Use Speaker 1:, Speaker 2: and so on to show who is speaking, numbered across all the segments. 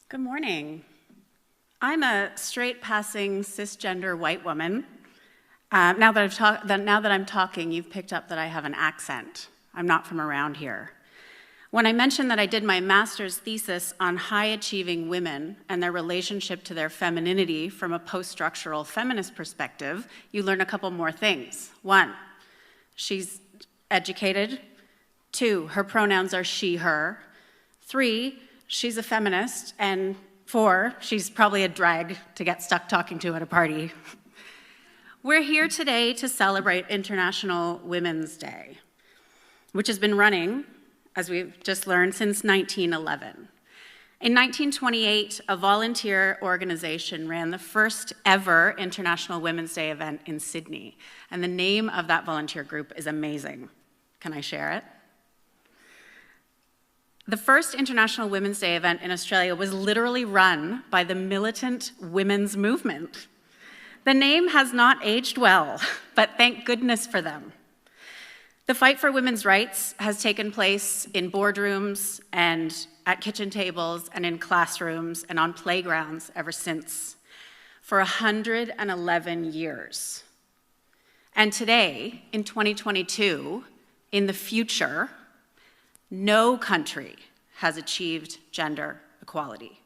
Speaker 1: Good morning. I'm a straight-passing cisgender white woman. Now that I'm talking, you've picked up that I have an accent. I'm not from around here. When I mentioned that I did my master's thesis on high-achieving women and their relationship to their femininity from a post-structural feminist perspective, you learn a couple more things. 1, she's educated. 2, her pronouns are she, her. 3, she's a feminist. And 4, she's probably a drag to get stuck talking to at a party. We're here today to celebrate International Women's Day, which has been running, as we've just learned, since 1911. In 1928, a volunteer organization ran the first ever International Women's Day event in Sydney, and the name of that volunteer group is amazing. Can I share it? The first International Women's Day event in Australia was literally run by the militant women's movement. The name has not aged well, but thank goodness for them. The fight for women's rights has taken place in boardrooms and at kitchen tables and in classrooms and on playgrounds ever since, for 111 years. And today, in 2022, in the future, no country has achieved gender equality.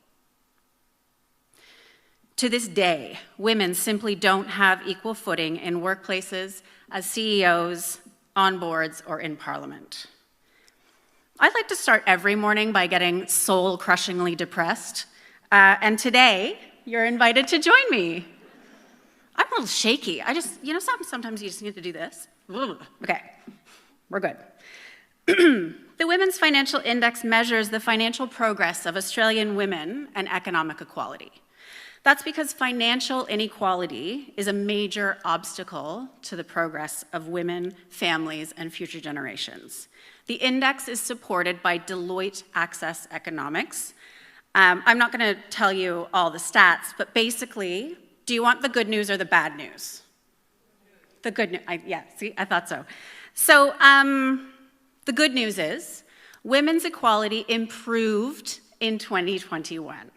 Speaker 1: To this day, women simply don't have equal footing in workplaces, as CEOs, on boards, or in parliament. I'd like to start every morning by getting soul-crushingly depressed, and today, you're invited to join me. I'm a little shaky. Sometimes you just need to do this. Okay, we're good. The Women's Financial Index measures the financial progress of Australian women and economic equality. That's because financial inequality is a major obstacle to the progress of women, families, and future generations. The index is supported by Deloitte Access Economics. I'm not going to tell you all the stats, but basically, do you want the good news or the bad news? The good news. I thought so. So, the good news is women's equality improved in 2021.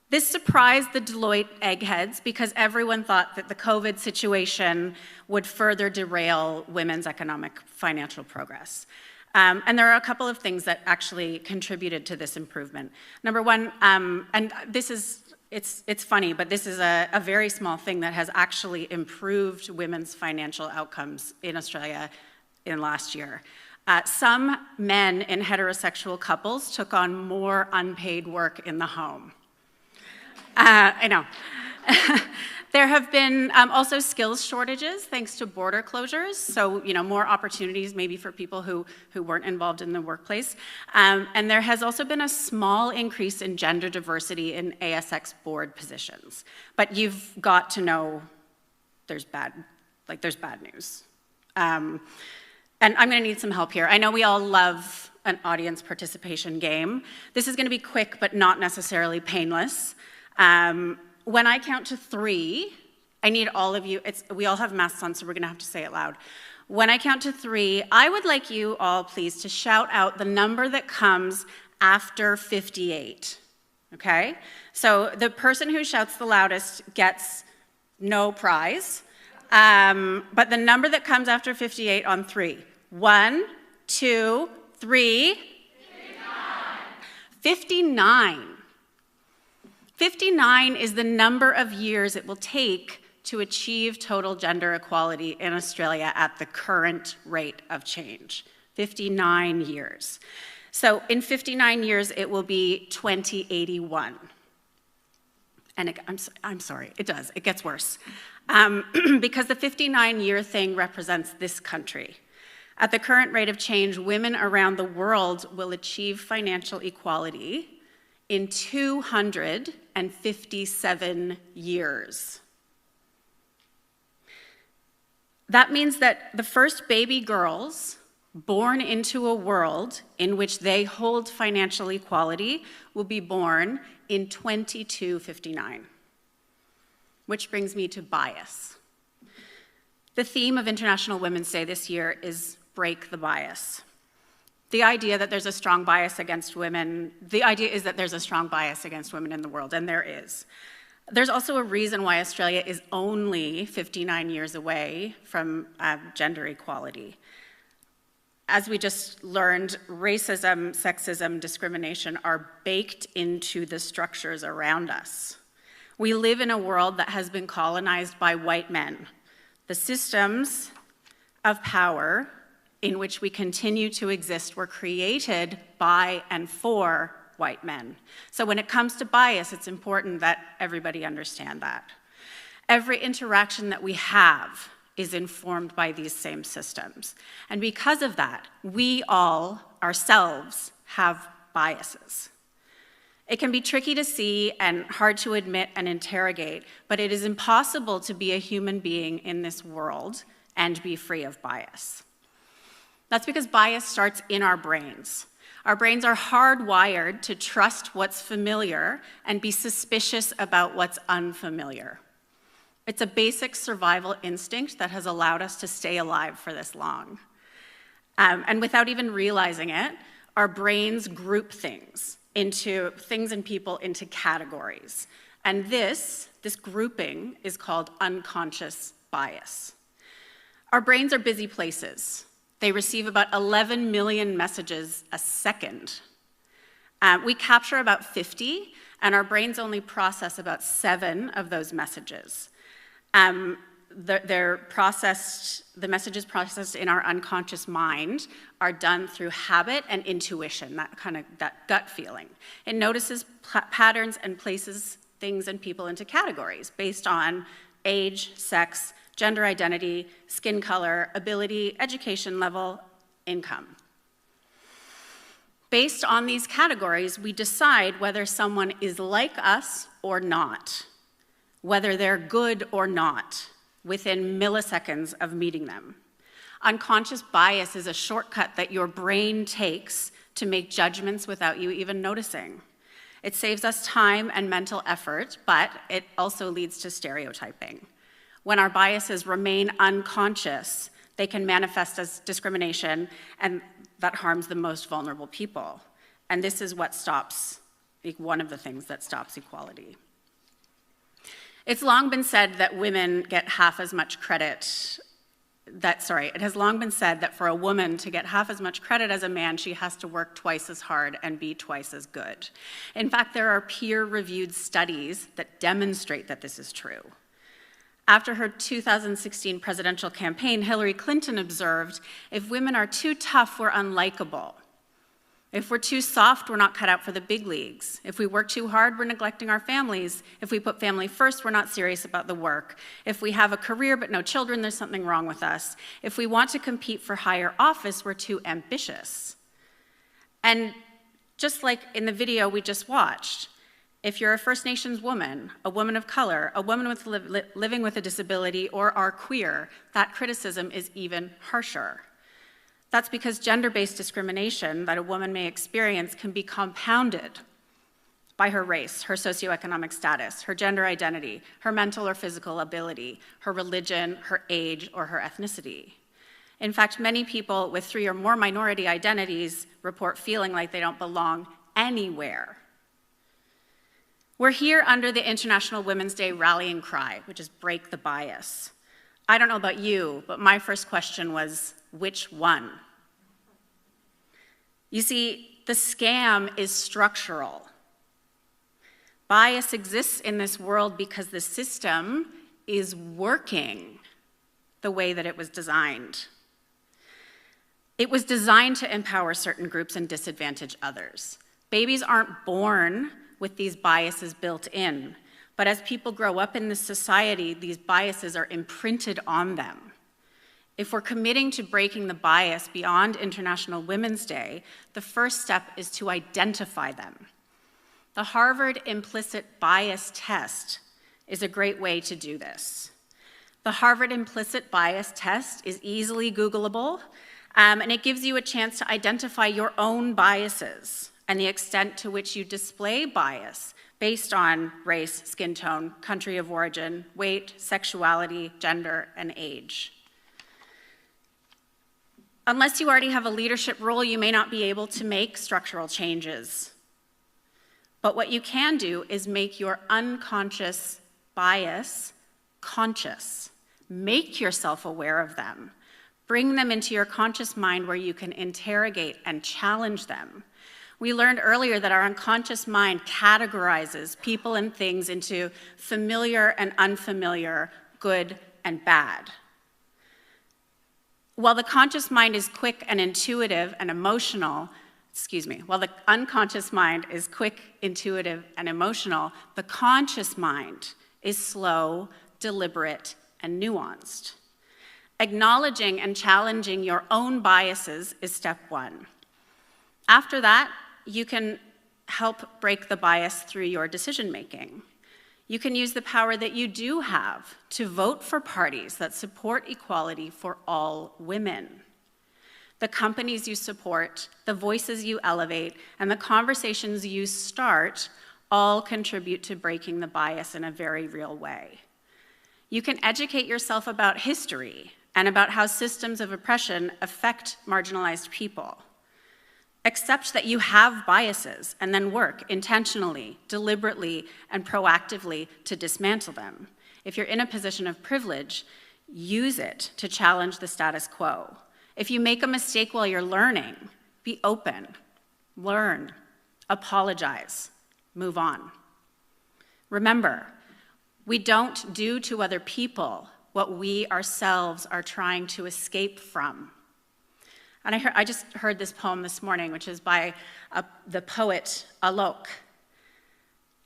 Speaker 1: This surprised the Deloitte eggheads because everyone thought that the COVID situation would further derail women's economic financial progress. And there are a couple of things that actually contributed to this improvement. Number one, and it's funny, but this is a very small thing that has actually improved women's financial outcomes in Australia in last year. Some men in heterosexual couples took on more unpaid work in the home. I know. There have been also skills shortages thanks to border closures, so more opportunities maybe for people who weren't involved in the workplace. And there has also been a small increase in gender diversity in ASX board positions. But you've got to know there's bad news. And I'm going to need some help here. I know we all love an audience participation game. This is going to be quick, but not necessarily painless. When I count to 3, I need all of you, we all have masks on, so we're going to have to say it loud. When I count to 3, I would like you all, please, to shout out the number that comes after 58, okay? So the person who shouts the loudest gets no prize, but the number that comes after 58 on 3. 1, 2, 3. 59. 59 is the number of years it will take to achieve total gender equality in Australia at the current rate of change. 59 years. So in 59 years, it will be 2081. And I'm sorry, it does. It gets worse. Because the 59-year thing represents this country. At the current rate of change, women around the world will achieve financial equality in 257 years. That means that the first baby girls born into a world in which they hold financial equality will be born in 2259. Which brings me to bias. The theme of International Women's Day this year is break the bias. The idea that there's a strong bias against women, the idea is that there's a strong bias against women in the world, and there is. There's also a reason why Australia is only 59 years away from gender equality. As we just learned, racism, sexism, discrimination are baked into the structures around us. We live in a world that has been colonized by white men. The systems of power in which we continue to exist were created by and for white men. So when it comes to bias, it's important that everybody understand that. Every interaction that we have is informed by these same systems. And because of that, we all ourselves have biases. It can be tricky to see and hard to admit and interrogate, but it is impossible to be a human being in this world and be free of bias. That's because bias starts in our brains. Our brains are hardwired to trust what's familiar and be suspicious about what's unfamiliar. It's a basic survival instinct that has allowed us to stay alive for this long. And without even realizing it, our brains group things and people into categories. And this grouping is called unconscious bias. Our brains are busy places. They receive about 11 million messages a second. We capture about 50, and our brains only process about 7 of those messages. The messages processed in our unconscious mind are done through habit and intuition, that gut feeling. It notices patterns and places things and people into categories based on age, sex, gender identity, skin color, ability, education level, income. Based on these categories, we decide whether someone is like us or not, whether they're good or not, within milliseconds of meeting them. Unconscious bias is a shortcut that your brain takes to make judgments without you even noticing. It saves us time and mental effort, but it also leads to stereotyping. When our biases remain unconscious, they can manifest as discrimination, and that harms the most vulnerable people. And this is one of the things that stops equality. It's long been said that women get half as much credit. It has long been said that for a woman to get half as much credit as a man, she has to work twice as hard and be twice as good. In fact, there are peer-reviewed studies that demonstrate that this is true. After her 2016 presidential campaign, Hillary Clinton observed, "If women are too tough, we're unlikable. If we're too soft, we're not cut out for the big leagues. If we work too hard, we're neglecting our families. If we put family first, we're not serious about the work. If we have a career but no children, there's something wrong with us. If we want to compete for higher office, we're too ambitious." And just like in the video we just watched, if you're a First Nations woman, a woman of color, a woman living with a disability, or are queer, that criticism is even harsher. That's because gender-based discrimination that a woman may experience can be compounded by her race, her socioeconomic status, her gender identity, her mental or physical ability, her religion, her age, or her ethnicity. In fact, many people with 3 or more minority identities report feeling like they don't belong anywhere. We're here under the International Women's Day rallying cry, which is break the bias. I don't know about you, but my first question was, which one? You see, the scam is structural. Bias exists in this world because the system is working the way that it was designed. It was designed to empower certain groups and disadvantage others. Babies aren't born with these biases built in, but as people grow up in this society, these biases are imprinted on them. If we're committing to breaking the bias beyond International Women's Day, the first step is to identify them. The Harvard Implicit Bias Test is a great way to do this. The Harvard Implicit Bias Test is easily Googleable, and it gives you a chance to identify your own biases and the extent to which you display bias based on race, skin tone, country of origin, weight, sexuality, gender, and age. Unless you already have a leadership role, you may not be able to make structural changes. But what you can do is make your unconscious bias conscious. Make yourself aware of them. Bring them into your conscious mind where you can interrogate and challenge them. We learned earlier that our unconscious mind categorizes people and things into familiar and unfamiliar, good and bad. While the conscious mind is quick and intuitive and emotional, while the unconscious mind is quick, intuitive, and emotional, the conscious mind is slow, deliberate, and nuanced. Acknowledging and challenging your own biases is step one. After that, you can help break the bias through your decision-making. You can use the power that you do have to vote for parties that support equality for all women. The companies you support, the voices you elevate, and the conversations you start all contribute to breaking the bias in a very real way. You can educate yourself about history and about how systems of oppression affect marginalized people. Accept that you have biases and then work intentionally, deliberately, and proactively to dismantle them. If you're in a position of privilege, use it to challenge the status quo. If you make a mistake while you're learning, be open, learn, apologize, move on. Remember, we don't do to other people what we ourselves are trying to escape from. And I just heard this poem this morning, which is by the poet Alok.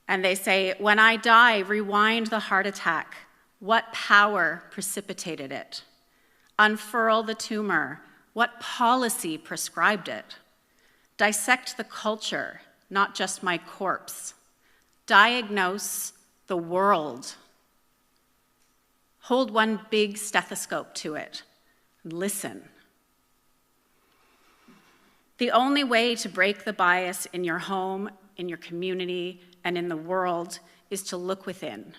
Speaker 1: And they say, "When I die, rewind the heart attack. What power precipitated it? Unfurl the tumor. What policy prescribed it? Dissect the culture, not just my corpse. Diagnose the world. Hold one big stethoscope to it and listen." The only way to break the bias in your home, in your community, and in the world is to look within.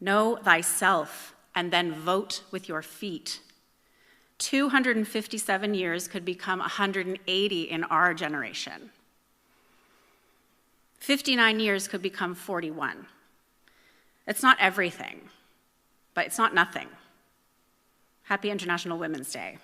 Speaker 1: Know thyself, and then vote with your feet. 257 years could become 180 in our generation. 59 years could become 41. It's not everything, but it's not nothing. Happy International Women's Day.